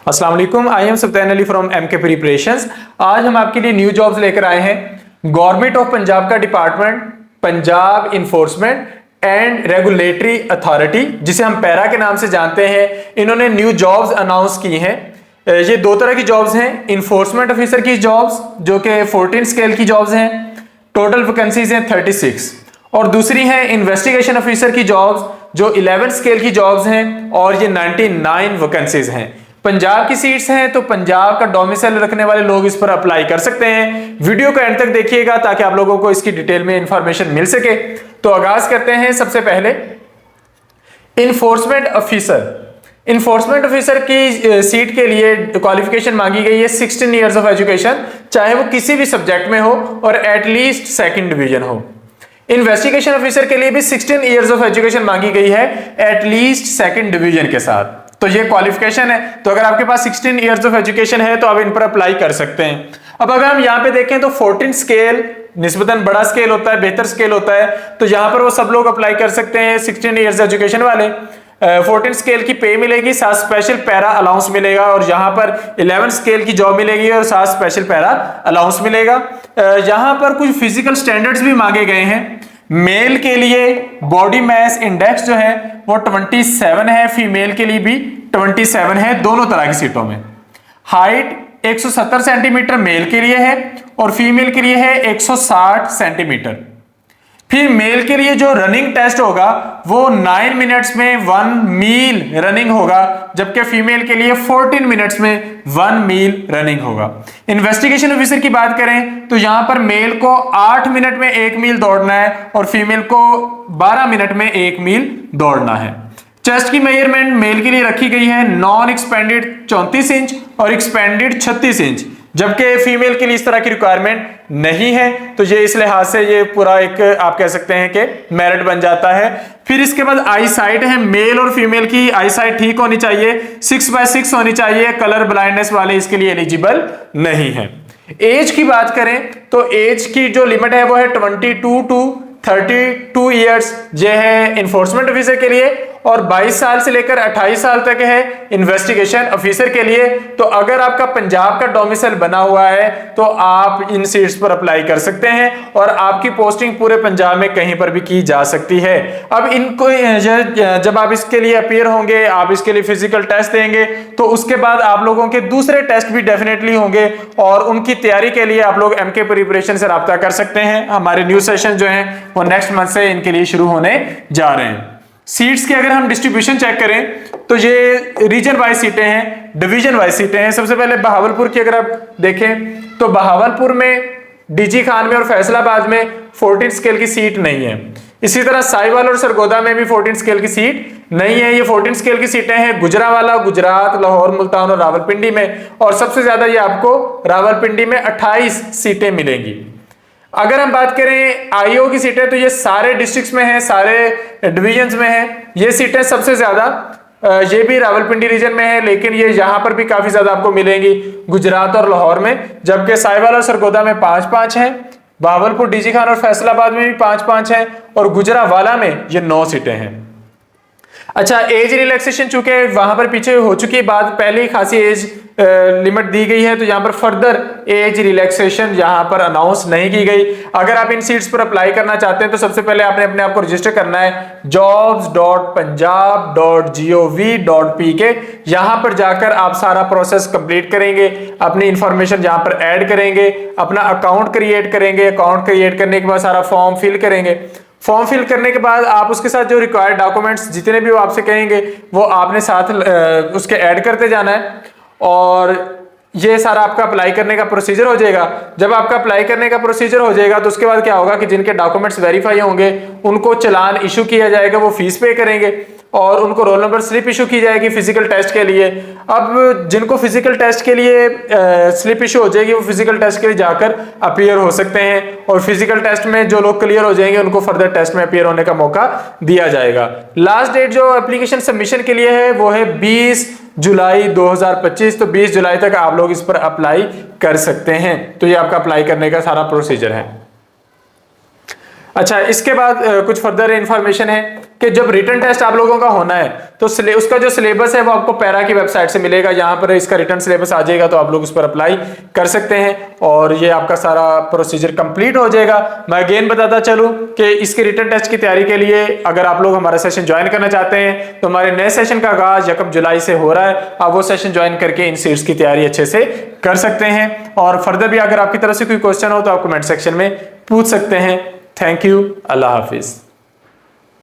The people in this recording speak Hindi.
अस्सलाम वालेकुम, I am Sultan Ali from MK preparations. आज हम आपके लिए न्यू जॉब्स लेकर आए हैं। गवर्नमेंट ऑफ पंजाब का department Punjab enforcement and regulatory authority, जिसे हम पैरा के नाम से जानते हैं, इन्होंने न्यू जॉब्स अनाउंस की हैं। ये दो तरह की जॉब्स हैं। इन्फोर्समेंट ऑफिसर की जॉब्स जो कि 14 स्केल की जॉब्स हैं, टोटल वैकेंसीज हैं 36, और दूसरी है इन्वेस्टिगेशन ऑफिसर की जॉब्स जो 11 स्केल की जॉब्स हैं और ये 99 वैकेंसीज हैं। पंजाब की सीट्स हैं, तो पंजाब का डोमिसाइल रखने वाले लोग इस पर अप्लाई कर सकते हैं। वीडियो को एंड तक देखिएगा ताकि आप लोगों को इसकी डिटेल में इंफॉर्मेशन मिल सके। तो आगाज करते हैं। सबसे पहले इन्फोर्समेंट ऑफिसर। इन्फोर्समेंट ऑफिसर की सीट के लिए क्वालिफिकेशन मांगी गई है 16 ईयर्स ऑफ एजुकेशन, चाहे वो किसी भी सब्जेक्ट में हो और एटलीस्ट सेकंड डिवीजन हो। इन्वेस्टिगेशन ऑफिसर के लिए भी 16 ईयर्स ऑफ एजुकेशन मांगी गई है एटलीस्ट सेकंड डिवीजन के साथ। तो ये क्वालिफिकेशन है। तो अगर आपके पास 16 ईयर्स ऑफ एजुकेशन है तो आप इन पर अप्लाई कर सकते हैं। अब अगर हम यहाँ पे देखें तो 14 स्केल निस्बतन बड़ा स्केल होता है, बेहतर स्केल होता है, तो यहाँ पर वो सब लोग अप्लाई कर सकते हैं 16 ईयर्स एजुकेशन वाले। 14 स्केल की पे मिलेगी, साथ स्पेशल पैरा अलाउंस मिलेगा, और यहाँ पर 11 स्केल की जॉब मिलेगी और साथ स्पेशल पैरा अलाउंस मिलेगा। यहाँ पर कुछ फिजिकल स्टैंडर्ड्स भी मांगे गए हैं। मेल के लिए बॉडी मास इंडेक्स जो है वो 27 है, फीमेल के लिए भी 27 है, दोनों तरह की सीटों में। हाइट 170 सेंटीमीटर मेल के लिए है और फीमेल के लिए है 160 सेंटीमीटर। फिर मेल के लिए जो रनिंग टेस्ट होगा वो 9 मिनट्स में 1 मील रनिंग होगा, जबकि फीमेल के लिए 14 मिनट्स में 1 मील रनिंग होगा। इन्वेस्टिगेशन ऑफिसर की बात करें तो यहां पर मेल को 8 मिनट में 1 मील दौड़ना है और फीमेल को 12 मिनट में 1 मील दौड़ना है। चेस्ट की मेजरमेंट मेल के लिए रखी गई है नॉन एक्सपेंडेड 34 इंच और एक्सपेंडेड 36 इंच, जबकि फीमेल के लिए इस तरह की रिक्वायरमेंट नहीं है। तो ये इस लिहाज से ये पूरा एक आप कह सकते हैं कि मेरिट बन जाता है। फिर इसके बाद आई साइट है। मेल और फीमेल की आई साइट ठीक होनी चाहिए, 6/6 होनी चाहिए। कलर ब्लाइंडनेस वाले इसके लिए एलिजिबल नहीं है। एज की बात करें तो एज की जो लिमिट है वो है 22 टू 32 ईयर्स, ये है इन्फोर्समेंट ऑफिसर के लिए, और 22 साल से लेकर 28 साल तक है इन्वेस्टिगेशन ऑफिसर के लिए। तो अगर आपका पंजाब का डोमिसाइल बना हुआ है तो आप इन सीट्स पर अप्लाई कर सकते हैं और आपकी पोस्टिंग पूरे पंजाब में कहीं पर भी की जा सकती है। अब इनको जब आप इसके लिए अपीयर होंगे, आप इसके लिए फिजिकल टेस्ट देंगे, तो उसके बाद आप लोगों के दूसरे टेस्ट भी डेफिनेटली होंगे, और उनकी तैयारी के लिए आप लोग एमके प्रिपरेशन से राब्ता कर सकते हैं। हमारे न्यू सेशन जो है वो नेक्स्ट मंथ से इनके लिए शुरू होने जा रहे हैं। सीट्स की अगर हम डिस्ट्रीब्यूशन चेक करें तो ये रीजन वाइज सीटें हैं, डिवीजन वाइज सीटें हैं। सबसे पहले बहावलपुर की अगर आप देखें तो बहावलपुर में, डीजी खान में और फैसलाबाद में 14 स्केल की सीट नहीं है। इसी तरह साहिवाल और सरगोदा में भी 14 स्केल की सीट नहीं है। ये 14 स्केल की सीटें हैं गुजरांवाला, गुजरात, लाहौर, मुल्तान और रावलपिंडी में, और सबसे ज्यादा ये आपको रावलपिंडी में 28 सीटें मिलेंगी। अगर हम बात करें आईओ की सीटें तो ये सारे डिस्ट्रिक्ट्स में है, सारे डिवीजन्स में है। ये सीटें सबसे ज्यादा ये भी रावलपिंडी रीजन में है, लेकिन ये यहाँ पर भी काफी ज्यादा आपको मिलेंगी गुजरात और लाहौर में, जबकि साहिवाल और सरगोदा में 5-5 है, बहावलपुर, डीजी खान और फैसलाबाद में भी 5-5 है, और गुजरांवाला में ये 9 सीटें हैं। अच्छा, एज रिलैक्सेशन चूंकि वहां पर पीछे हो चुकी बात, पहले ही खासी एज लिमिट दी गई है, तो यहां पर फर्दर एज रिलैक्सेशन यहां पर अनाउंस नहीं की गई। अगर आप इन सीट्स पर अप्लाई करना चाहते हैं तो सबसे पहले आपने अपने आप को रजिस्टर करना है jobs.punjab.gov.pk। यहां पर जाकर आप सारा प्रोसेस कंप्लीट करेंगे, अपनी इंफॉर्मेशन यहां पर ऐड करेंगे, अपना अकाउंट क्रिएट करेंगे। अकाउंट क्रिएट करने के बाद सारा फॉर्म फिल करेंगे। फॉर्म फिल करने के बाद आप उसके साथ जो रिक्वायर्ड डॉक्यूमेंट्स जितने भी वो आपसे कहेंगे वो आपने साथ उसके ऐड करते जाना है, और ये सारा आपका अप्लाई करने का प्रोसीजर हो जाएगा। जब आपका अप्लाई करने का प्रोसीजर हो जाएगा तो उसके बाद क्या होगा कि जिनके डॉक्यूमेंट्स वेरीफाई होंगे उनको चालान इशू किया जाएगा, वो फीस पे करेंगे, और उनको रोल नंबर स्लिप इशू की जाएगी फिजिकल टेस्ट के लिए। अब जिनको फिजिकल टेस्ट के लिए स्लिप इशू हो जाएगी वो फिजिकल टेस्ट के लिए जाकर अपीयर हो सकते हैं, और फिजिकल टेस्ट में जो लोग क्लियर हो जाएंगे उनको फर्दर टेस्ट में अपीयर होने का मौका दिया जाएगा। लास्ट डेट जो एप्लीकेशन सबमिशन के लिए है वो है 20 जुलाई 2025। तो 20 जुलाई तक आप लोग इस पर अप्लाई कर सकते हैं। तो ये आपका अप्लाई करने का सारा प्रोसीजर है। अच्छा, इसके बाद कुछ फर्दर इंफॉर्मेशन है। कि जब रिटन टेस्ट आप लोगों का होना है तो उसका जो सिलेबस है वो आपको पैरा की वेबसाइट से मिलेगा, यहाँ पर इसका रिटन सिलेबस आ जाएगा तो आप लोग उस पर अप्लाई कर सकते हैं और ये आपका सारा प्रोसीजर कंप्लीट हो जाएगा। मैं अगेन बताता चलूं कि इसके रिटन टेस्ट की तैयारी के लिए अगर आप लोग हमारा सेशन ज्वाइन करना चाहते हैं तो हमारे नए सेशन का आगाज 1 जुलाई से हो रहा है। आप वो सेशन ज्वाइन करके इन सीट्स की तैयारी अच्छे से कर सकते हैं और फर्दर भी अगर आपकी तरफ से कोई क्वेश्चन हो तो आप कमेंट सेक्शन में पूछ सकते हैं। Thank you, Allah Hafiz.